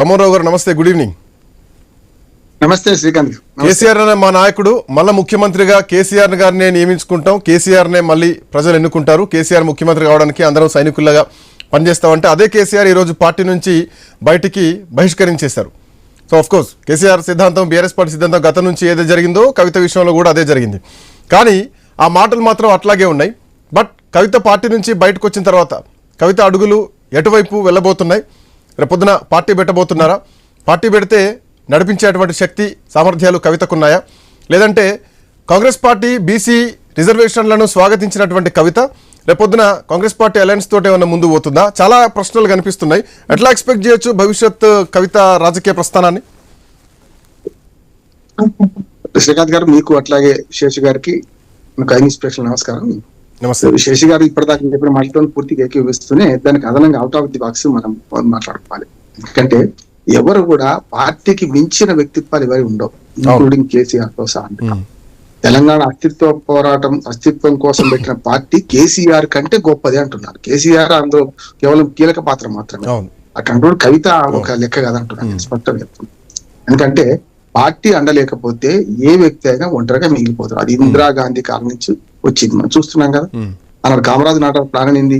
రామారావు గారు నమస్తే, good evening. నమస్తే శ్రీకాంత్. కేసీఆర్ అనే మా నాయకుడు మళ్ళీ ముఖ్యమంత్రిగా కేసీఆర్ గారినే నియమించుకుంటాం, కేసీఆర్నే మళ్ళీ ప్రజలు ఎన్నుకుంటారు, కేసీఆర్ ముఖ్యమంత్రి కావడానికి అందరం సైనికుల్లాగా పనిచేస్తామంటే అదే కేసీఆర్ ఈరోజు పార్టీ నుంచి బయటికి బహిష్కరించేశారు. సో ఆఫ్కోర్స్ కేసీఆర్ సిద్ధాంతం, బీఆర్ఎస్ పార్టీ సిద్ధాంతం గతం నుంచి ఏదో జరిగిందో కవిత విషయంలో కూడా అదే జరిగింది. కానీ ఆ మాటలు మాత్రం అట్లాగే ఉన్నాయి. బట్ కవిత పార్టీ నుంచి బయటకు వచ్చిన తర్వాత కవిత అడుగులు ఎటువైపు వెళ్ళబోతున్నాయి? రేపొద్దున పార్టీ పెట్టబోతున్నారా? పార్టీ పెడితే నడిపించేటువంటి శక్తి సామర్థ్యాలు కవితకున్నాయా? లేదంటే కాంగ్రెస్ పార్టీ బీసీ రిజర్వేషన్లను స్వాగతించినటువంటి కవిత రేపొద్దున కాంగ్రెస్ పార్టీ అలయన్స్ తోటి ఏమైనా ముందు పోతుందా? చాలా ప్రశ్నలు కనిపిస్తున్నాయి. ఎట్లా ఎక్స్పెక్ట్ చేయొచ్చు భవిష్యత్ కవిత రాజకీయ ప్రస్థానాన్ని? శ్రీకాంత్ గారు, మీకు అట్లాగే శేషి గారికి స్పెషల్ నమస్కారం. నమస్తే. శేషి గారు ఇప్పటిదాకా చెప్పిన మాటతో పూర్తిగా ఏకీవిస్తూనే దానికి అదనంగా అవుట్ ఆఫ్ ది బాక్స్ మనం మాట్లాడుకోవాలి. ఎందుకంటే ఎవరు కూడా పార్టీకి మించిన వ్యక్తిత్వాలు ఎవరు ఉండవు, ఇంక్లూడింగ్ కేసీఆర్ తో సహా. తెలంగాణ అస్తిత్వం కోసం పెట్టిన పార్టీ కేసీఆర్ కంటే గొప్పది అంటున్నారు. కేసీఆర్ అందులో కేవలం కీలక పాత్ర మాత్రమే. అటు కవిత ఒక లెక్క కాదంటున్నారు, స్పష్టంగా చెప్తున్నారు. ఎందుకంటే పార్టీ అండలేకపోతే ఏ వ్యక్తి అయినా ఒంటరిగా మిగిలిపోతారు. అది ఇందిరాగాంధీ కాలం నుంచి వచ్చింది, మనం చూస్తున్నాం కదా. అన్నాడు కామరాజు నాట ప్రాణం ఏంది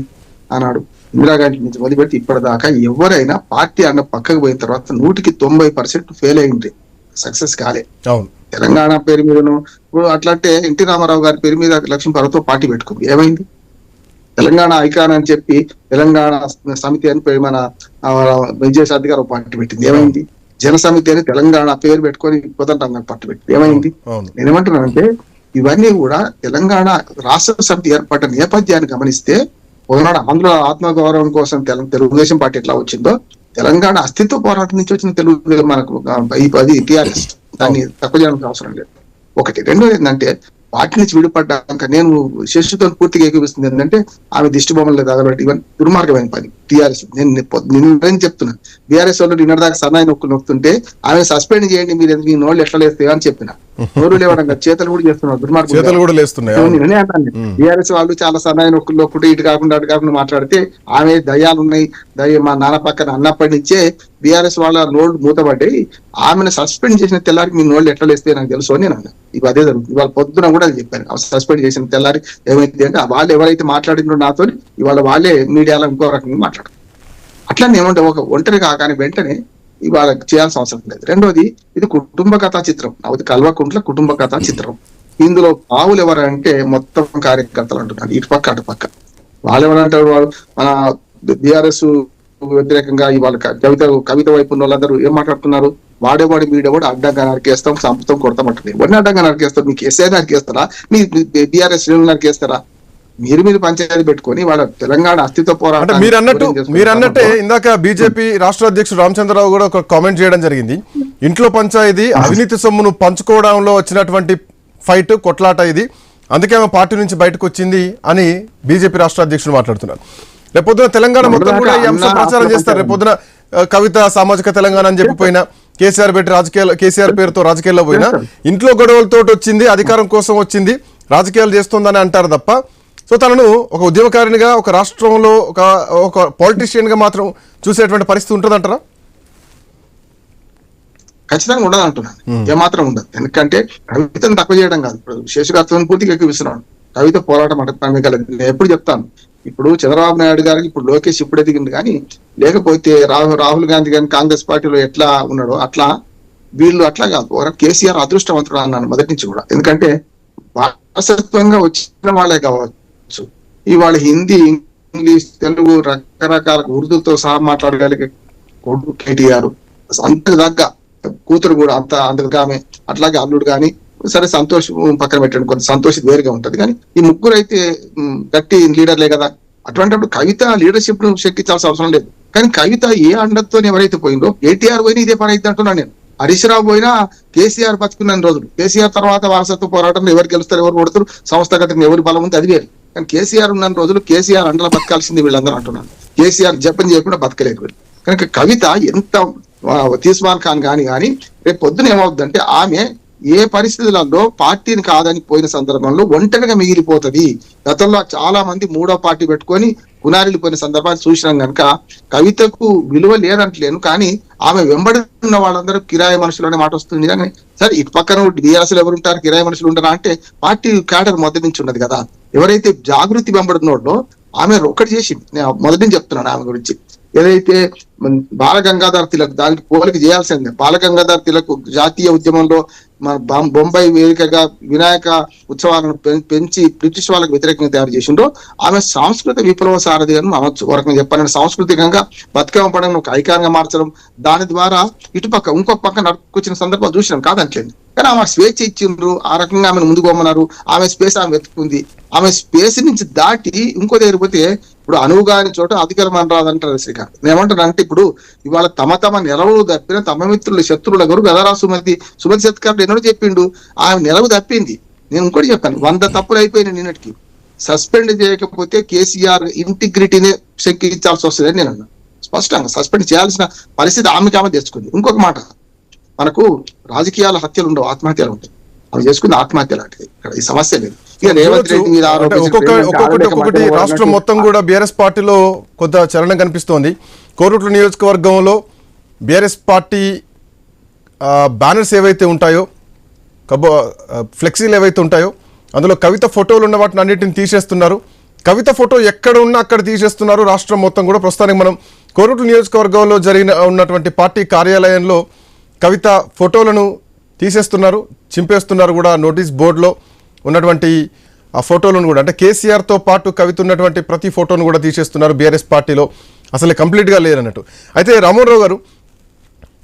అన్నాడు. ఇందిరాగాంధీ నుంచి మొదలుపెట్టి ఇప్పటిదాకా ఎవరైనా పార్టీ అన్న పక్కకు పోయిన తర్వాత 90% ఫెయిల్ అయింది, సక్సెస్ కాలే. తెలంగాణ పేరు మీదను ఇప్పుడు అట్లాంటే ఎన్టీ రామారావు గారి పేరు మీద లక్ష్మీపర్వతో పార్టీ పెట్టుకుంది, ఏమైంది? తెలంగాణ ఐకాన్ అని చెప్పి తెలంగాణ సమితి అని మన విజయసాయి గారు పార్టీ పెట్టింది, ఏమైంది? జన సమితి అని తెలంగాణ పేరు పెట్టుకొని కోదండరాం పార్టీ పెట్టింది, ఏమైంది? నేనేమంటున్నానంటే ఇవన్నీ కూడా తెలంగాణ రాష్ట్ర సమితి ఏర్పడ్డ నేపథ్యాన్ని గమనిస్తే ఒకనాడు ఆంధ్ర ఆత్మగౌరవం కోసం తెలుగుదేశం పార్టీ ఎట్లా వచ్చిందో, తెలంగాణ అస్తిత్వ పోరాటం నుంచి వచ్చిన తెలుగు మనకు అది టీఆర్ఎస్, దాన్ని తక్కువ చేయడానికి అవసరం లేదు. ఒకటి. రెండోది ఏంటంటే పార్టీ నుంచి విడిపడ్డాక నేను శశితో పూర్తిగా ఏకీపిస్తుంది ఏంటంటే ఆమె దిష్టి బొమ్మలు తగలబెట్టి ఇవన్నీ దుర్మార్గమైన పని టీఆర్ఎస్. నేను చెప్తున్నా, బీఆర్ఎస్ వాళ్ళు నిన్నటిదాకా సన్నాయి నొక్కుతుంటే ఆమె సస్పెండ్ చేయండి, మీరు మీ నోళ్ళు ఎట్లా లేస్తాయో అని చెప్పిన. నోరు లేవడం చేతలు కూడా చేస్తున్నారు, దుర్మార్గం. నేనే అంటాను, బీఆర్ఎస్ వాళ్ళు చాలా సన్నాయి నొక్కులు ఇటు కాకుండా అటు కాకుండా మాట్లాడితే ఆమె దయ్యాలు ఉన్నాయి, మా నాన్న పక్కన అన్నప్పటి నుంచే బీఆర్ఎస్ వాళ్ళ నోళ్ళు మూతపడ్డాయి, ఆమెను సస్పెండ్ చేసిన తెల్లారికి మీ నోళ్ళు ఎట్లా లేస్తే నాకు తెలుసు అని నేను అన్నా. ఇవి అదే జరుగుతుంది. ఇవాళ పొద్దున కూడా అది చెప్పాను, సస్పెండ్ చేసిన తెల్లారి ఏమైంది అంటే వాళ్ళు ఎవరైతే మాట్లాడినో నాతో ఇవాళ వాళ్ళే మీడియాలో ఇంకో రకంగా మాట్లాడారు. అట్లా ఏమంటే ఒక ఒంటరి కాగానే వెంటనే ఇవాళ చేయాల్సిన అవసరం లేదు. రెండోది, ఇది కుటుంబ కథా చిత్రం, అది కల్వకుంట్ల కుటుంబ కథా చిత్రం. ఇందులో పావులు ఎవరంటే మొత్తం కార్యకర్తలు అంటున్నారు, ఇటు పక్క అటు పక్క. వాళ్ళు ఎవరంటారు, వాళ్ళు మన బీఆర్ఎస్ వ్యతిరేకంగా ఇవాళ కవిత వైపు ఉన్న వాళ్ళందరూ ఏం మాట్లాడుతున్నారు? వాడేవాడు వీడేవాడు అడ్డంగా నరికేస్తాం, సంపుతం కొడతామంటుంది. ఎవరిని అడ్డంగా నరికేస్తారు? మీకు ఎస్ఐ నరికేస్తారా? మీ బీఆర్ఎస్ నరికేస్తారా? మీరు పంచాయతీ పెట్టుకొని వాళ్ళ తెలంగాణ అస్తిత్వ పోరాటం. మీరు అన్నట్టే ఇందాక బీజేపీ రాష్ట్ర అధ్యక్షుడు రామచంద్రరావు కూడా ఒక కామెంట్ చేయడం జరిగింది. ఇంట్లో పంచాయతీ అవినీతి సొమ్మును పంచుకోవడంలో వచ్చినటువంటి ఫైట్, కొట్లాట ఇది, అందుకే ఆమె పార్టీ నుంచి బయటకు వచ్చింది అని బీజేపీ రాష్ట్ర అధ్యక్షుడు మాట్లాడుతున్నారు. రేపొద్దున తెలంగాణ మొత్తం కూడా ఈ అంశం ప్రచారం చేస్తారు. రేపొద్దున కవిత సామాజిక తెలంగాణ అని చెప్పిపోయినా, కేసీఆర్ పెట్టి కేసీఆర్ పేరుతో రాజకీయాల్లో పోయినా, ఇంట్లో గొడవలతో వచ్చింది, అధికారం కోసం వచ్చింది, రాజకీయాలు చేస్తుందని అంటారు తప్ప, సో తనను ఒక ఉద్యమకారినిగా, ఒక రాష్ట్రంలో ఒక పాలిటీషియన్ గా మాత్రం చూసేటువంటి పరిస్థితి ఉంటుందంటారా? ఖచ్చితంగా ఉండదు అంటున్నాను, ఏమాత్రం ఉండదు. ఎందుకంటే కవితను తక్కువ చేయడం కాదు, ఇప్పుడు శేషగారితో పూర్తిగా ఎక్కిపిస్తున్నాను. కవిత పోరాటం అంటే నేను ఎప్పుడు చెప్తాను, ఇప్పుడు చంద్రబాబు నాయుడు గారికి ఇప్పుడు లోకేష్ ఇప్పుడే దిగింది, కానీ లేకపోతే రాహుల్ గాంధీ గారిని కాంగ్రెస్ పార్టీలో ఎట్లా ఉన్నాడో అట్లా వీళ్ళు అట్లా కాదు. కేసీఆర్ అదృష్టవంతుడు అన్నాను మొదటి నుంచి కూడా. ఎందుకంటే వారసత్వంగా వచ్చిన వాళ్ళే కావచ్చు, ఇవాళ హిందీ, ఇంగ్లీష్, తెలుగు రకరకాల ఉర్దూతో సహా మాట్లాడగలిగే కొడుకు కేటీఆర్, అంత దగ్గర కూతురు కూడా అంతగా ఆమె, అట్లాగే అల్లుడు కానీ సరే సంతోష్ పక్కన పెట్టండి, కొంత సంతోష్ వేరుగా ఉంటది, కానీ ఈ ముగ్గురు అయితే గట్టి లీడర్లే కదా. అటువంటిప్పుడు కవిత లీడర్షిప్ ను శక్తించాల్సిన అవసరం లేదు. కానీ కవిత ఏ అండతో ఎవరైతే పోయిందో, కేటీఆర్ పోయినా ఇదే పని అయితే అంటున్నాను నేను. హరీష్ రావు పోయినా కేసీఆర్ బతుకున్న రోజులు, కేసీఆర్ తర్వాత వారసత్వ పోరాటంలో ఎవరు గెలుస్తారు, ఎవరు కొడతారు, సంస్థాగతంగా ఎవరి బలం ఉంది అది వేరు. కానీ కేసీఆర్ ఉన్న రోజులు కేసీఆర్ అండలో బతకాల్సింది వీళ్ళందరూ అంటున్నాను. కేసీఆర్ జపం చేయకుండా బతకలేదు వీళ్ళు. కనుక కవిత ఎంత తీస్మాన్ ఖాన్ కానీ రేపు పొద్దున ఏమవుతుందంటే ఆమె ఏ పరిస్థితులలో పార్టీని కాదని పోయిన సందర్భంలో ఒంటరిగా మిగిలిపోతుంది. గతంలో చాలా మంది మూడో పార్టీ పెట్టుకొని పునారిల్లిపోయిన సందర్భాన్ని చూసినాం కనుక కవితకు విలువ లేదంటలేను, కానీ ఆమె వెంబడి ఉన్న వాళ్ళందరూ కిరాయి మనుషులు అనే మాట వస్తుంది. కానీ సరే ఇటు పక్కన బీఆర్ఎస్లు ఎవరు ఉంటారు, కిరాయి మనుషులు ఉంటారా అంటే పార్టీ క్యాడర్ మొదటి నుంచి ఉన్నది కదా. ఎవరైతే జాగృతి వెంబడున్నోడో ఆమె ఒక్కటి చేసింది. నేను మొదటి నుంచి చెప్తున్నాను ఆమె గురించి. ఏదైతే బాలగంగాధర్ తిలక్ దానికి పోలిక చేయాల్సిందే. బాలగంగాధర్ తిలక్ జాతీయ ఉద్యమంలో మన బొంబాయి వేదికగా వినాయక ఉత్సవాలను పెంచి బ్రిటిష్ వాళ్ళకి వ్యతిరేకంగా తయారు చేసిండో ఆమె సాంస్కృతిక విప్లవ సారథి అని అనొచ్చు. ఒక రకంగా చెప్పాలంటే సాంస్కృతికంగా బతుకమ్మ పండుగను ఒక ఐకాన్గా మార్చడం, దాని ద్వారా ఇటుపక్క ఇంకొక పక్క నడుపుకొచ్చిన సందర్భాలు చూసినాం కాదంటలేదు. కానీ ఆమె స్వేచ్ఛ ఇచ్చిండ్రు, ఆ రకంగా ఆమెను ముందుకు పోమన్నారు. ఆమె స్పేస్ ఆమె వెతుకుంది. ఆమె స్పేస్ నుంచి దాటి ఇంకో దగ్గర పోతే ఇప్పుడు అనువుగాని చోట అధికారం అనరాదంటారు శ్రీకాంత్. నేనేమంటాను అంటే ఇప్పుడు ఇవాళ తమ నిలవలు తప్పిన తమ మిత్రులు శత్రువుల గారు గదరా సుమతి సత్కారుడు ఎన్నో చెప్పిండు. ఆమె నిలవు తప్పింది. నేను ఇంకోటి చెప్పాను, 100 తప్పులు అయిపోయినాయి నిన్నటికి. సస్పెండ్ చేయకపోతే కేసీఆర్ ఇంటిగ్రిటీనే శంకించాల్సి వస్తుందని నేను అన్నా. స్పష్టంగా సస్పెండ్ చేయాల్సిన పరిస్థితి ఆమె తెచ్చుకుంది. ఇంకొక మాట, మనకు రాజకీయాల హత్యలు ఉండవు, ఆత్మహత్యలు ఉంటాయి. అవి చేసుకుంది ఆత్మహత్య లాంటిది. ఇక్కడ ఈ సమస్య లేదు. ఇక రేవంత్ రెడ్డి మీద ఒక్కొక్కటి రాష్ట్రం మొత్తం కూడా బీఆర్ఎస్ పార్టీలో కొంత చలనం కనిపిస్తోంది. కోరుట్ల నియోజకవర్గంలో బీఆర్ఎస్ పార్టీ బ్యానర్స్ ఏవైతే ఉంటాయో, ఫ్లెక్సీలు ఏవైతే ఉంటాయో అందులో కవిత ఫోటోలు ఉన్న వాటిని అన్నిటిని తీసేస్తున్నారు. కవిత ఫోటో ఎక్కడ ఉన్నా అక్కడ తీసేస్తున్నారు. రాష్ట్రం మొత్తం కూడా ప్రస్తుతానికి మనం కోరుట్ల నియోజకవర్గంలో ఉన్నటువంటి పార్టీ కార్యాలయంలో కవిత ఫోటోలను తీసేస్తున్నారు, చింపేస్తున్నారు కూడా. నోటీస్ బోర్డులో ఉన్నటువంటి ఆ ఫోటోలను కూడా, అంటే కేసీఆర్తో పాటు కవిత ఉన్నటువంటి ప్రతి ఫోటోను కూడా తీసేస్తున్నారు బీఆర్ఎస్ పార్టీలో. అసలు కంప్లీట్గా లేరన్నట్టు. అయితే రామోహన్ గారు,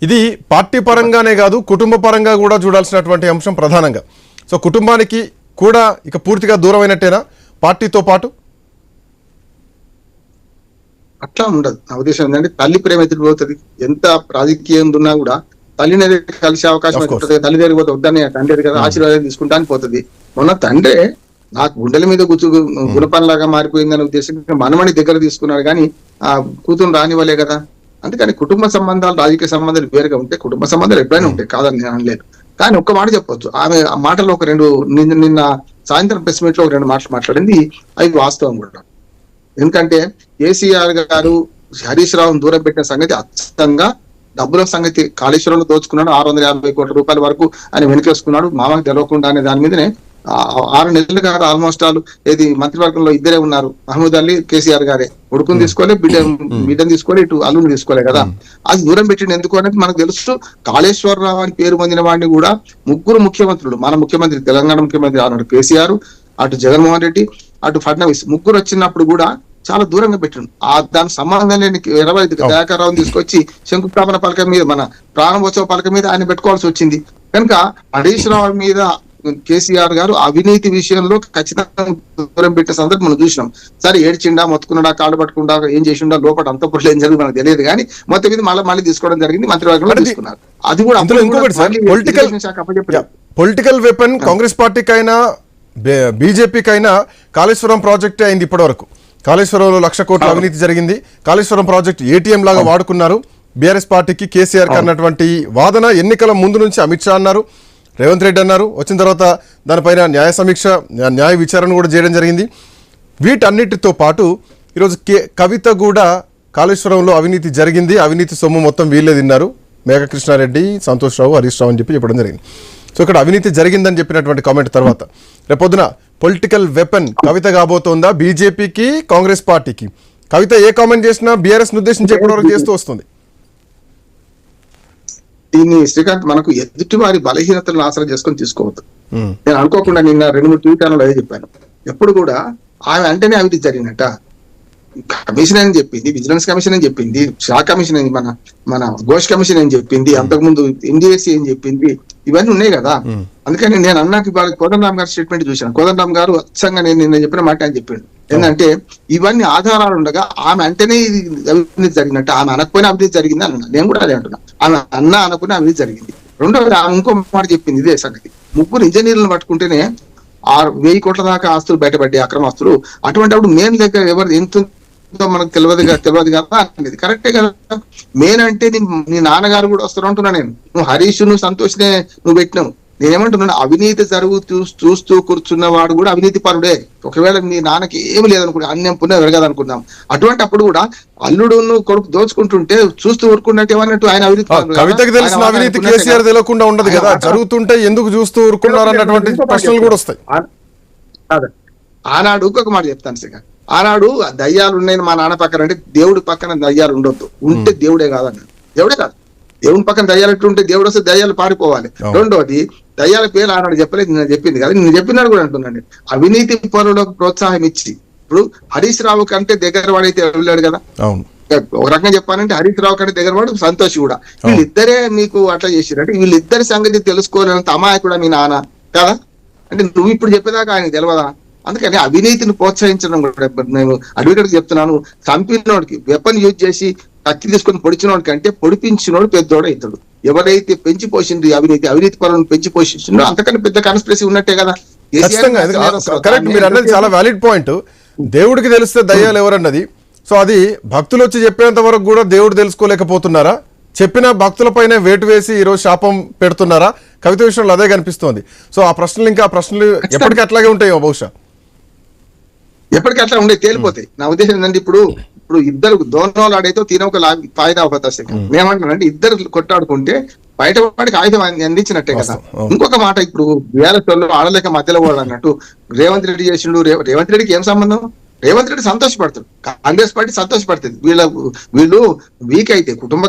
ఇది పార్టీ పరంగానే కాదు కుటుంబ పరంగా కూడా చూడాల్సినటువంటి అంశం ప్రధానంగా. సో కుటుంబానికి కూడా ఇక పూర్తిగా దూరం అయినట్టేనా పార్టీతో పాటు? అట్లా ఉండదు. నా ఉద్దేశం ఏంటంటే తల్లి ప్రేమ ఎత్తిపోతుంది. ఎంత రాజకీయం ఉన్నా కూడా తల్లిని కలిసే అవకాశం ఉంటుంది. తల్లి దగ్గర పోతే వద్దని తండ్రి దగ్గర ఆశీర్వాదం తీసుకుంటానికి పోతుంది. మొన్న తండ్రి నాకు గుండెల మీద గుణపనిలాగా మారిపోయిందనే ఉద్దేశంగా మనమని దగ్గర తీసుకున్నాడు, కానీ ఆ కూతురు రానివ్వలే కదా. అందుకని కుటుంబ సంబంధాలు రాజకీయ సంబంధాలు వేరుగా ఉంటాయి. కుటుంబ సంబంధాలు ఎప్పుడైనా ఉంటాయి, కాదని నేను అనలేదు. కానీ ఒక్క మాట చెప్పొచ్చు, ఆమె ఆ మాటలో ఒక నిన్న సాయంత్రం ప్రెస్ మీట్ లో ఒక 2 మాటలు మాట్లాడింది, అవి వాస్తవం కూడా. ఎందుకంటే కేసీఆర్ గారు హరీష్ రావును దూరం పెట్టిన సంగతి అచ్చంగా డబ్బుల సంగతి. కాళేశ్వరంలో దోచుకున్నాడు 650 కోట్ల రూపాయల వరకు ఆయన వెనుకేసుకున్నాడు, మామకు తెలవకుండా అనే దాని మీదనే 6 నెలలు కాదు ఆల్మోస్ట్ ఆల్ ఏది మంత్రివర్గంలో ఇద్దరే ఉన్నారు, మహమూద్ అలీ కేసీఆర్ గారే. కొడుకుని తీసుకోలే, బిడ్డను తీసుకోలే, ఇటు అల్లుని తీసుకోలే కదా. అది దూరం పెట్టింది ఎందుకు అనేది మనకు తెలుసు. కాళేశ్వరరావు అని పేరు పొందిన వాడిని కూడా 3 ముఖ్యమంత్రులు, మన ముఖ్యమంత్రి తెలంగాణ ముఖ్యమంత్రి ఆనాడు కేసీఆర్, అటు జగన్మోహన్ రెడ్డి, అటు ఫడ్నవీస్, 3 వచ్చినప్పుడు కూడా చాలా దూరంగా పెట్టిండు. దాని సంబంధం లేని 20 దయాకర్ రావుని తీసుకొచ్చి శంకుస్థాపన పలకం మీద, మన ప్రారంభోత్సవ పలకం మీద ఆయన పెట్టుకోవాల్సి వచ్చింది. కనుక హరీష్ రావు మీద కేసీఆర్ గారు అవినీతి విషయంలో ఖచ్చితంగా దూరం పెట్టే సందర్భం మనం చూసినాం. సరే ఏడ్చిండా, మొత్తుకున్నాడా, కాళ్ళు పట్టుకుండా ఏం చేసిండా, లోపల అంతపురంలో ఏం జరిగింది మనకు తెలియదు, కానీ మొత్తం మీద మళ్ళీ తీసుకోవడం జరిగింది, మంత్రివర్గంలో తీసుకున్నారు. అది కూడా పొలిటికల్ వెపన్ కాంగ్రెస్ పార్టీకైనా బీజేపీకైనా కాళేశ్వరం ప్రాజెక్టే అయింది ఇప్పటి వరకు. కాళేశ్వరంలో 1,00,000 కోట్ల అవినీతి జరిగింది. కాళేశ్వరం ప్రాజెక్టు ఏటీఎం లాగా వాడుకున్నారు బీఆర్ఎస్ పార్టీకి, కేసీఆర్ అన్నటువంటి వాదన ఎన్నికల ముందు నుంచి అమిత్ షా అన్నారు, రేవంత్ రెడ్డి అన్నారు. వచ్చిన తర్వాత దానిపైన న్యాయ విచారణ కూడా చేయడం జరిగింది. వీటన్నిటితో పాటు ఈరోజు కవిత కూడా కాళేశ్వరంలో అవినీతి జరిగింది, అవినీతి సొమ్ము మొత్తం వీళ్ళే తిన్నారు, మేఘకృష్ణారెడ్డి, సంతోష్ రావు, హరీష్ రావు అని చెప్పడం జరిగింది. సో ఇక్కడ అవినీతి జరిగిందని చెప్పినటువంటి కామెంట్ తర్వాత రేపొద్దున పొలిటికల్ వెపన్ కవిత కాబోతోందా బీజేపీకి, కాంగ్రెస్ పార్టీకి? కవిత ఏ కామెంట్ చేసినా బీఆర్ఎస్ ఉద్దేశించి ఎప్పటివరకు చేస్తూ వస్తుంది. దీన్ని శ్రీకాంత్ మనకు ఎదుటి వారి బలహీనతలను ఆసరా చేసుకొని తీసుకోవద్దు. నేను అనుకోకుండా నిన్న 2-3 ట్వీట్లలో అదే చెప్పాను. ఎప్పుడు కూడా ఆమె అంటేనే అవినీతి జరిగినట్ట. కమిషన్ అని చెప్పింది, విజిలెన్స్ కమిషన్ అని చెప్పింది, షా కమిషన్ అని, మన ఘోష్ కమిషన్ అని చెప్పింది, అంతకుముందు ఎన్డీఎస్సీ అని చెప్పింది, ఇవన్నీ ఉన్నాయి కదా. అందుకని నేను అన్నాకి కోదండరామ్ గారి స్టేట్మెంట్ చూశాను. కోదండరామ్ గారు అచ్చంగా నేను చెప్పిన మాట అని చెప్పిండు. ఏంటంటే ఇవన్నీ ఆధారాలు ఉండగా ఆమె అంటేనే ఇది అవినీతి జరిగినట్టు, ఆమె అనకపోయినా అవినీతి జరిగింది అన్నా. నేను కూడా అదే అంటున్నా, ఆమె అన్నా అనకపోయినా అవినీతి జరిగింది. రెండోది ఆమె ఇంకో మాట చెప్పింది ఇదే సంగతి, 3 ఇంజనీర్లను పట్టుకుంటేనే 1000 కోట్ల దాకా ఆస్తులు బయటపడ్డాయి, అక్రమ ఆస్తులు. అప్పుడు మెయిన్ దగ్గర ఎవరు ఎంత మనకు తెలియదు కదా అనేది కరెక్టే కదా. మెయిన్ అంటే నీ నాన్నగారు కూడా వస్తారు అంటున్నా నేను. నువ్వు హరీష్, నువ్వు సంతోష్నే నువ్వు పెట్టినావు, నేనేమంటున్నాను, అవినీతి చూస్తూ కూర్చున్నవాడు కూడా అవినీతి పరుడే. ఒకవేళ మీ నాన్నకి ఏమి లేదనుకుంటే అన్యం పుణ్యం ఎరగదనుకుందాం, అటువంటి అప్పుడు కూడా అల్లుడును కొడుకు దోచుకుంటుంటే చూస్తూ ఊరుకున్నట్టు ఏమన్నట్టు ఆయన అవినీతి పరుడు కదా? కవితకి తెలిసిన ఆయన అవినీతి అనుకున్నట్టే కేసీఆర్ కదా? తెలియకుండా ఉండదు కదా, జరుగుతుంటే ఎందుకు చూస్తూ ఊరుకున్నారు అన్నటువంటి ప్రశ్నలు కూడా వస్తాయి. అదే. ఆనాడు ఇంకొక మాట చెప్తాను సిగా, ఆనాడు దయ్యాలు ఉన్నాయని మా నాన్న పక్కన అంటే దేవుడి పక్కన దయ్యాలు ఉండొద్దు, ఉంటే దేవుడే కాదన్నాడు. దేవుడే కాదు, దేవుని పక్కన దయ్యాలు ఎట్టుంటే దేవుడు వస్తే దయ్యాలు పారిపోవాలి. రెండోది, దయ్యాల పేరు ఆనాడు చెప్పలేదు, నేను చెప్పింది కదా, నేను చెప్పినాడు కూడా అంటున్నాను. అవినీతి పరులకు ప్రోత్సాహం ఇచ్చి, ఇప్పుడు హరీష్ రావు కంటే దగ్గర వాడైతే వెళ్ళాడు కదా. అవును, ఒక రకంగా చెప్పాలంటే హరీష్ రావు కంటే దగ్గర వాడు సంతోష్ కూడా. వీళ్ళిద్దరే మీకు అట్లా చేసిరు అంటే వీళ్ళిద్దరి సంగతి తెలుసుకోలేనంత అమాయకుడా మీ నాన్న కదా. అంటే నువ్వు ఇప్పుడు చెప్పేదాకా ఆయన తెలియదా? అందుకని అవినీతిని ప్రోత్సహించడం కూడా నేను అడ్వకేట్ చెప్తున్నాను. చంపినోడికి వెపన్ యూజ్ చేసి కత్తి తీసుకొని పొడిచినోడి కంటే పొడిపించినోడు పెద్దోడు అవుతాడు. ఎవరైతే పెంచి పోసింది అవినీతి పరులను పెంచి పోషించిందో అంతకన్నా పెద్ద కాన్స్పిరసీ ఉన్నట్టే కదా. ఖచ్చితంగా కరెక్ట్, మీరు అన్నది చాలా వ్యాలిడ్ పాయింట్. దేవుడికి తెలిస్తే దయ్యాలు ఎవరన్నది, సో అది భక్తులు వచ్చి చెప్పేంత వరకు కూడా దేవుడు తెలుసుకోలేకపోతున్నారా? చెప్పిన భక్తులపైనే వేటు వేసి ఈరోజు శాపం పెడుతున్నారా? కవిత విషయంలో అదే కనిపిస్తోంది. సో ఆ ప్రశ్నలు ఎప్పటికీ అట్లాగే ఉంటాయో బహుశా. ఎప్పటికీ అట్లా ఉండే తేలిపోతాయి. నా ఉద్దేశం ఏంటంటే ఇప్పుడు ఇద్దరు దోనోలు ఆడైతే తినొక ఫాయిదా అవకాశం. ఏమంటానంటే ఇద్దరు కొట్టాడుకుంటే బయట వాడికి ఆయుధం అందించినట్టే కదా. ఇంకొక మాట, ఇప్పుడు బీఆర్ఎస్ వాళ్ళు ఆడలేక మధ్యలో వాడు అన్నట్టు రేవంత్ రెడ్డి చేసిండు. రేవంత్ రెడ్డికి ఏం సంబంధం? రేవంత్ రెడ్డి సంతోషపడతాడు, కాంగ్రెస్ పార్టీ సంతోషపడుతుంది. వీళ్ళు వీక్ అయితే, కుటుంబ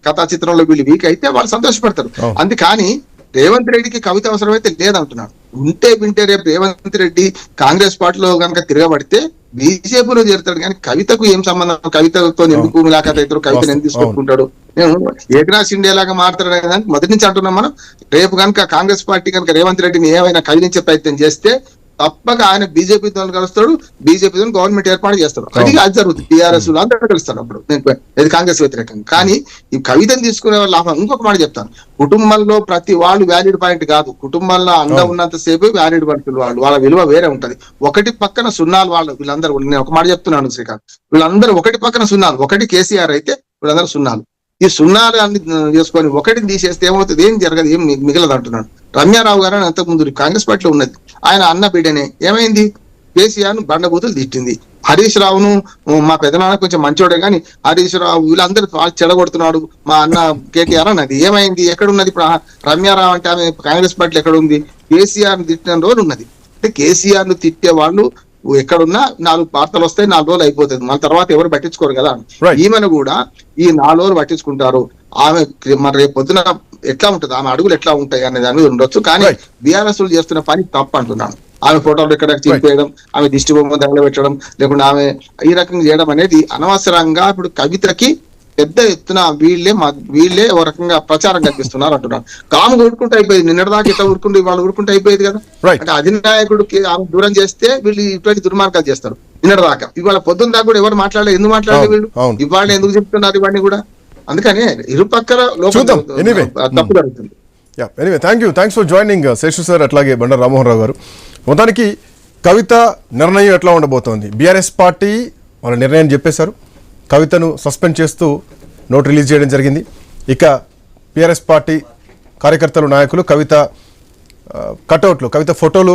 కథా చిత్రంలో వీళ్ళు వీక్ అయితే వాళ్ళు సంతోషపడతారు. అందుకని రేవంత్ రెడ్డికి కవిత అవసరమైతే లేదంటున్నాడు. ఉంటే వింటే రేపు రేవంత్ రెడ్డి కాంగ్రెస్ పార్టీలో కనుక తిరగబడితే బీజేపీలో చేరుతాడు. కానీ కవితకు ఏం సంబంధం? కవితతో ఎందుకు ములాఖాత అవుతారు? కవితను ఎందుకు తీసుకొట్టుకుంటాడు? నేను ఏకనాథ్ షిండే లాగా మారుతాడు కదా మొదటి నుంచి అంటున్నాం మనం. రేపు కనుక కాంగ్రెస్ పార్టీ కనుక రేవంత్ రెడ్డిని ఏమైనా కదిలించే ప్రయత్నం చేస్తే తప్పక ఆయన బీజేపీతో కలుస్తాడు, బీజేపీతో గవర్నమెంట్ ఏర్పాటు చేస్తాడు. అది జరుగుతుంది. టీఆర్ఎస్ అందరూ కలుస్తాడు అప్పుడు, ఇది కాంగ్రెస్ వ్యతిరేకంగా. కానీ ఈ కవితను తీసుకునే వాళ్ళ లాభం. ఇంకొక మాట చెప్తాను, కుటుంబంలో ప్రతి వాళ్ళు వ్యాలిడ్ పాయింట్ కాదు. కుటుంబంలో అండ ఉన్నంత సేపు వ్యాలిడ్ పాయింట్లు వాళ్ళ విలువ వేరే ఉంటది. ఒకటి పక్కన సున్నాలు వాళ్ళు వీళ్ళందరూ. నేను ఒక మాట చెప్తున్నాను శ్రీకాంత్, వీళ్ళందరూ ఒకటి పక్కన సున్నాలు. ఒకటి కేసీఆర్ అయితే వీళ్ళందరూ సున్నాలు. ఈ సున్నాలు అన్ని చేసుకొని ఒకటిని తీసేస్తే ఏమవుతుంది? ఏం జరగదు, ఏం మిగలదు అంటున్నాడు. రమ్యారావు గారు అంతకు ముందు కాంగ్రెస్ పార్టీలో ఉన్నది, ఆయన అన్న బిడ్డనే. ఏమైంది? కేసీఆర్ ను బండబూతులు తిట్టింది. హరీష్ రావును మా పెదనాన్న కొంచెం మంచోడే కానీ హరీష్ రావు వీళ్ళందరూ చెడగొడుతున్నాడు మా అన్న కేటీఆర్ అన్నది. ఏమైంది? ఎక్కడున్నది ఇప్పుడు? రమ్యారావు అంటే ఆమె కాంగ్రెస్ పార్టీలో ఎక్కడ ఉంది? కేసీఆర్ ను తిట్టిన రోజు ఉన్నది. అంటే కేసీఆర్ ను తిట్టే వాళ్ళు ఎక్కడున్నా 4 వార్తలు వస్తాయి, 4 రోజులు అయిపోతుంది. మన తర్వాత ఎవరు పట్టించుకోరు కదా. ఈమెను కూడా ఈ 4 రోజులు పట్టించుకుంటారు. ఆమె మరి రేపు పొద్దున ఎట్లా ఉంటుంది, ఆమె అడుగులు ఎట్లా ఉంటాయి అనే దాని మీద ఉండొచ్చు. కానీ బీఆర్ఎస్ చేస్తున్న పని తప్పు అంటున్నాను. ఆమె ఫోటోలు ఎక్కడ చింపేయడం, ఆమె దిష్టి బొమ్మ దగ్గర పెట్టడం, లేకుండా ఆమె ఈ రకంగా చేయడం అనేది అనవసరంగా. ఇప్పుడు కవితకి పెద్ద ఎత్తున వీళ్ళే ఒక రకంగా ప్రచారం కల్పిస్తున్నారు అంటున్నారు. కాము ఊరుకుంటే అయిపోయింది. నిన్నటిదాకా ఇట్లా ఊరుకుంటే వాళ్ళు ఊరుకుంటే అయిపోయేది కదా. అంటే అధినాయకుడికి ఆమె దూరం చేస్తే వీళ్ళు ఇటువంటి దుర్మార్గాలు చేస్తారు. నిన్నటిదాకా ఇవాళ పొద్దున్న దాకా కూడా ఎవరు మాట్లాడలేదు. ఎందుకు మాట్లాడలేదు వీళ్ళు? ఇవాళ ఎందుకు చెప్తున్నారు ఇవన్నీ కూడా? అందుకని ఇరుపక్కల తప్పు జరుగుతుంది. Thanks for joining Seshu sir, అట్లాగే బండారు రామ్మోహన్ రావు గారు. మొత్తానికి కవిత నిర్ణయం ఎట్లా ఉండబోతోంది? బీఆర్ఎస్ పార్టీ వాళ్ళ నిర్ణయం చెప్పేశారు, కవితను సస్పెండ్ చేస్తూ నోట్ రిలీజ్ చేయడం జరిగింది. ఇక బీఆర్ఎస్ పార్టీ కార్యకర్తలు, నాయకులు కవిత కటౌట్లు, కవిత ఫోటోలు